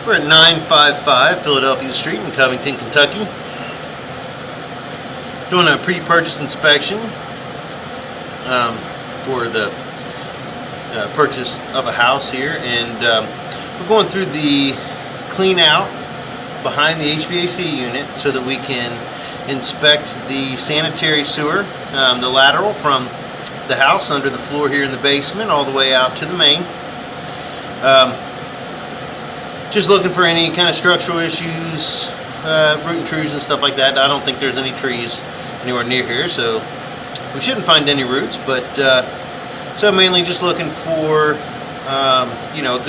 We're at 955 Philadelphia Street in Covington, Kentucky. Doing a pre-purchase inspection for the purchase of a house here, and we're going through the clean out behind the HVAC unit so that we can inspect the sanitary sewer, the lateral from the house under the floor here in the basement all the way out to the main. Just looking for any kind of structural issues, root intrusion and stuff like that. I don't think there's any trees anywhere near here, so we shouldn't find any roots, but so mainly just looking for you know,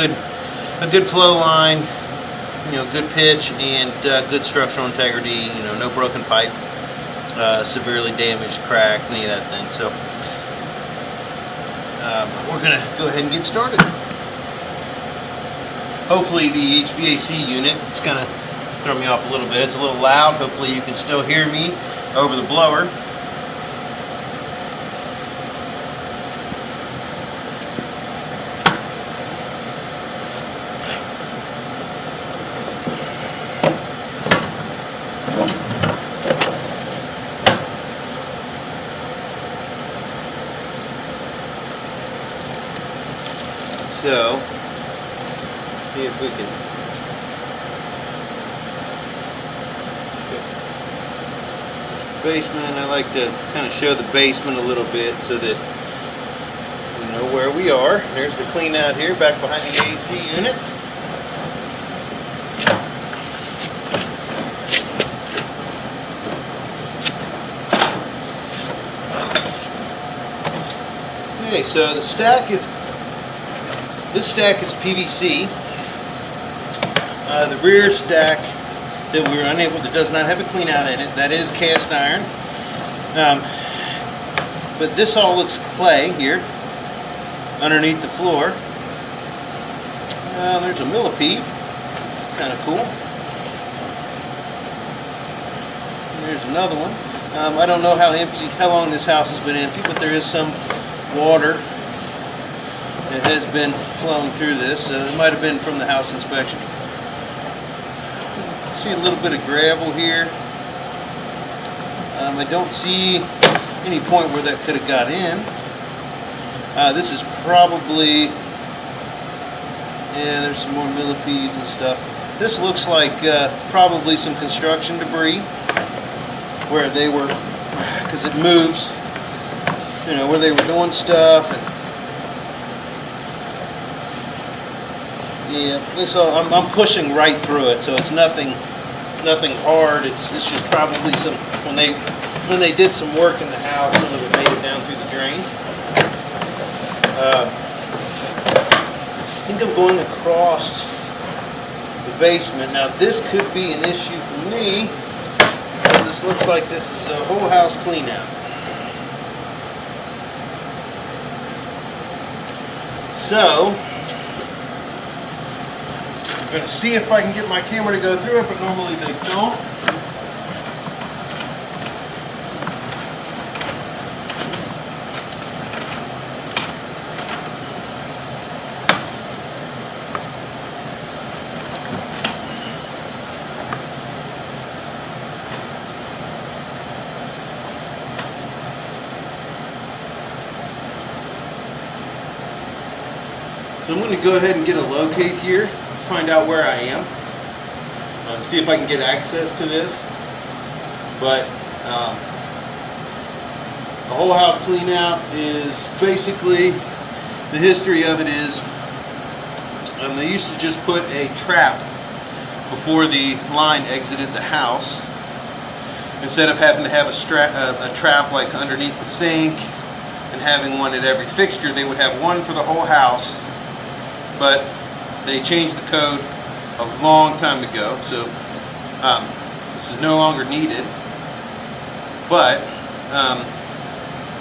a good flow line, you know, good pitch, and good structural integrity, you know, no broken pipe, severely damaged, cracked, any of that thing. So we're gonna go ahead and get started. Hopefully the HVAC unit, it's kind of throwing me off a little bit. It's a little loud. Hopefully you can still hear me over the blower. So, see if we can basement. I like to kind of show the basement a little bit so that we know where we are. There's the clean out here back behind the AC unit. Okay, so the stack is this stack is PVC. The rear stack that we were unable, that does not have a clean out in it, that is cast iron. But this all looks clay here underneath the floor. There's a millipede. It's kind of cool. And there's another one. I don't know how long this house has been empty, but there is some water that has been flowing through this. It might have been from the house inspection. See a little bit of gravel here. I don't see any point where that could have got in. This is probably, yeah, there's some more millipedes and stuff. This looks like probably some construction debris where they were, because it moves, you know, where they were doing stuff. And yeah, this I'm pushing right through it, so it's nothing hard. It's just probably some, when they did some work in the house, some of it made it down through the drains. I think I'm going across the basement. Now this could be an issue for me, because this looks like this is a whole house clean out. So I'm going to see if I can get my camera to go through it, but normally they don't. So I'm going to go ahead and get a locate here, find out where I am, see if I can get access to this. But the whole house clean out is basically, the history of it is they used to just put a trap before the line exited the house. Instead of having to have a trap like underneath the sink and having one at every fixture, they would have one for the whole house. But they changed the code a long time ago, so this is no longer needed. But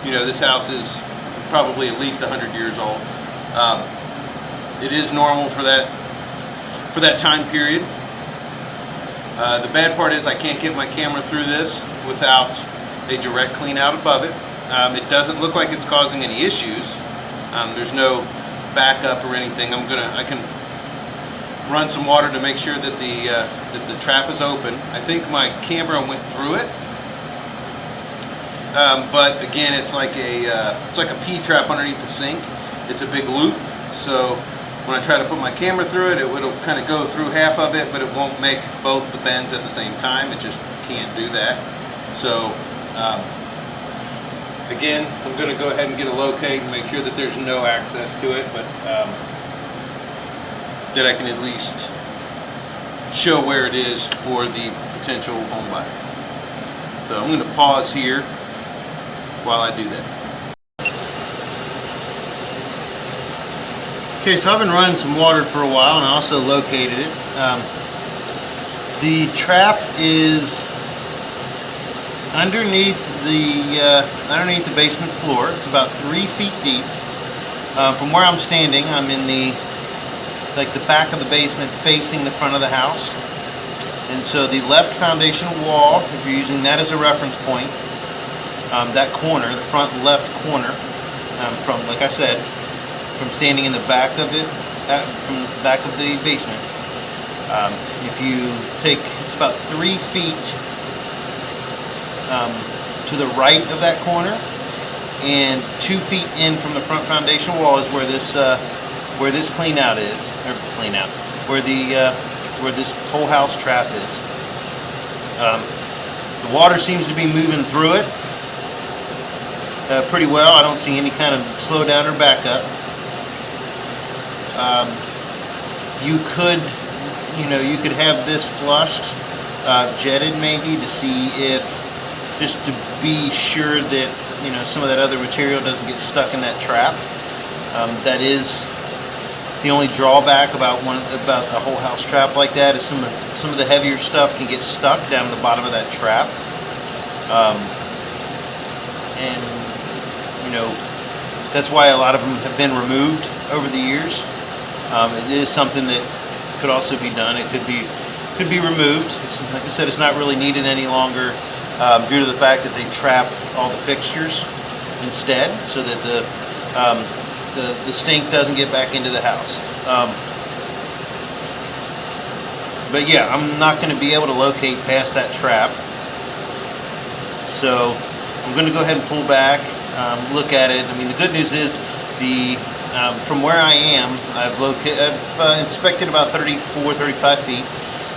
you know, this house is probably at least 100 years old. It is normal for that time period. The bad part is I can't get my camera through this without a direct clean out above it. It doesn't look like it's causing any issues. There's no backup or anything. I can run some water to make sure that the trap is open. I think my camera went through it, but again, it's like a P-trap underneath the sink. It's a big loop, so when I try to put my camera through it, it'll kind of go through half of it, but it won't make both the bends at the same time. It just can't do that. So again, I'm going to go ahead and get a locate and make sure that there's no access to it, but that I can at least show where it is for the potential home buyer. So I'm going to pause here while I do that. Okay, so I've been running some water for a while and I also located it. The trap is underneath the basement floor. It's about 3 feet deep. From where I'm standing, I'm in the back of the basement facing the front of the house. And so the left foundation wall, if you're using that as a reference point, that corner, the front left corner, from, like I said, from standing in the back of it, from the back of the basement, if you take, it's about 3 feet to the right of that corner, and 2 feet in from the front foundation wall is where this clean out is, or clean out, where this whole house trap is. The water seems to be moving through it pretty well. I don't see any kind of slowdown or backup. You could have this flushed, jetted maybe, to see if, just to be sure that some of that other material doesn't get stuck in that trap. That is the only drawback about a whole house trap like that, is some of the heavier stuff can get stuck down in the bottom of that trap. And that's why a lot of them have been removed over the years. It is something that could also be done. It could be removed. Like I said, it's not really needed any longer due to the fact that they trap all the fixtures instead, so that the stink doesn't get back into the house. But yeah, I'm not going to be able to locate past that trap, so I'm going to go ahead and pull back, look at it. I mean, the good news is from where I am, I've inspected about 35 feet.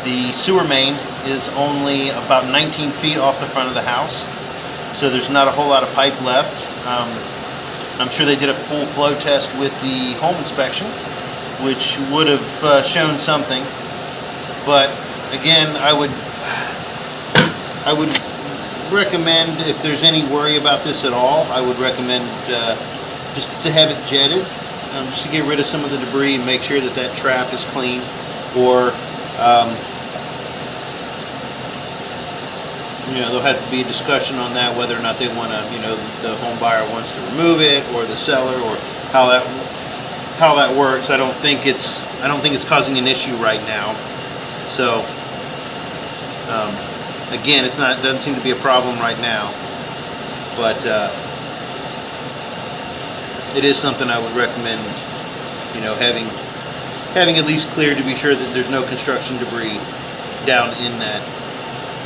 The sewer main is only about 19 feet off the front of the house, so there's not a whole lot of pipe left. I'm sure they did a full flow test with the home inspection, which would have shown something. But again, I would recommend, if there's any worry about this at all, I would recommend just to have it jetted, just to get rid of some of the debris and make sure that that trap is clean. Or there'll have to be a discussion on that, whether or not they want to, the home buyer wants to remove it, or the seller, or how that works. I don't think it's causing an issue right now. So again, it doesn't seem to be a problem right now, but it is something I would recommend, having at least cleared, to be sure that there's no construction debris down in that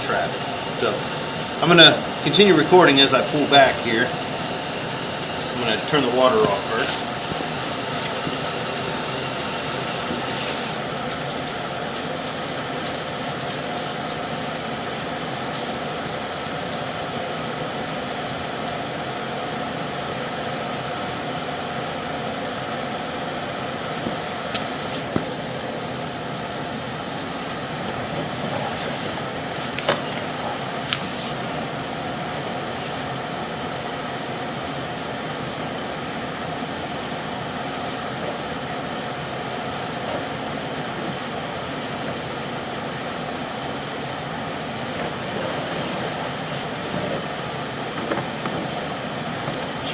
trap. So I'm going to continue recording as I pull back here. I'm going to turn the water off first.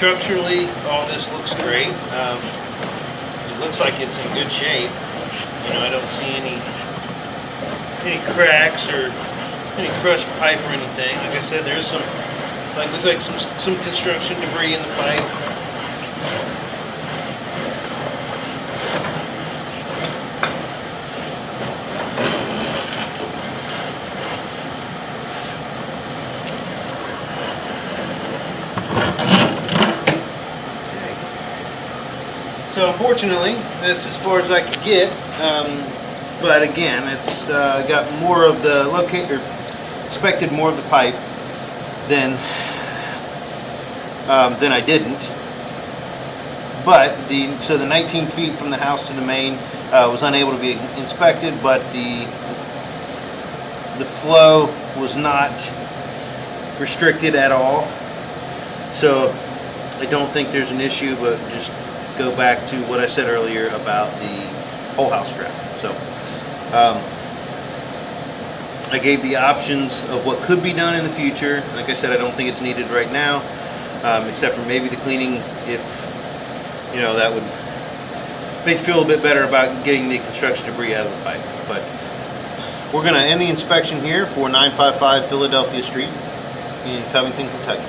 Structurally, all this looks great. It looks like it's in good shape. I don't see any cracks or any crushed pipe or anything. Like I said, there's some, looks like some construction debris in the pipe. So unfortunately, that's as far as I could get. But again, it's got more of the inspected more of the pipe than I didn't. But so the 19 feet from the house to the main was unable to be inspected, but the flow was not restricted at all. So I don't think there's an issue, but just go back to what I said earlier about the whole house trap. So I gave the options of what could be done in the future. Like I said, I don't think it's needed right now, except for maybe the cleaning, if that would make you feel a little bit better about getting the construction debris out of the pipe. But we're going to end the inspection here for 955 Philadelphia Street in Covington, Kentucky.